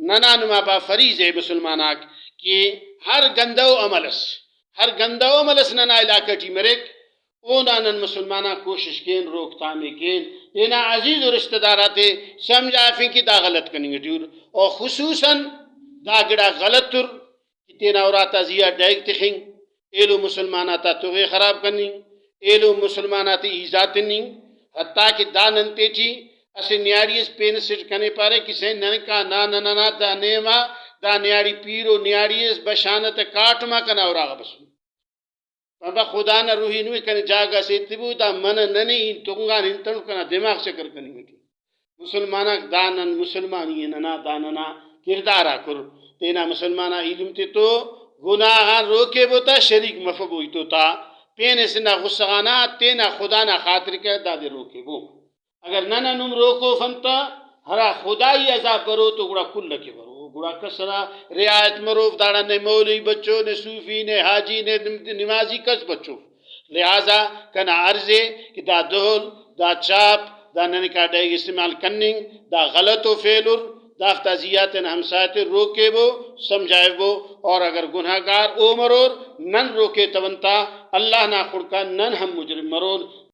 ننا نما با فریض ہے مسلماناک کہ ہر گندو عملس ننا علاقہ ٹی مرک اونا نن مسلمانہ کوشش کین روک تھامے کین دینا عزیز و رشتہ داراتے سمجھا فین کی دا غلط کنی گٹیور اور خصوصاً دا گڑا غلط تر تینا اوراتا زیا ڈیگ تخنگ ایلو مسلمانہ تا توغے خراب کنی ایلو مسلمانہ تی ایزات ننگ حتیٰ کہ دا ننتے چی اسے نیاریس پین سٹ کنے پارے کسے ننکا نا دا نیما دا نیاری پیرو نیاریس بشانت کاٹما کنا اوراغ بسو بابا خدا نہ روحی نوی کنے جاگا سے تبو دا من ننی تنگان انتنو کنا دماغ چکر کنی گٹی مسلمانہ دانن مسلمانی ننا داننا کردارا کر تینا مسلمانہ علم تے تو گناہ روکے بوتا شریک مفبوئی تو تا پینے سنا غصغانا تینا خدا نہ خاطر کے دادے روکے بو اگر ننا نم روکو فنتا ہرا خدای عذاب برو تو گڑا کل لکے برو گڑا کسرا رعایت مروف داڑا نے مولی بچو نے صوفی نے حاجی نے نمازی کس بچو لہذا کنا عرضے کہ دا دول دا چاپ دا ننکا ڈیگ استعمال کننگ دا غلط و فیلر دافتا زیات ہمسایت روکے بو سمجھائے بو اور اگر گناہگار او مرور نن روکے تونتا اللہ نا خڑکا نن ہم مجرم مرور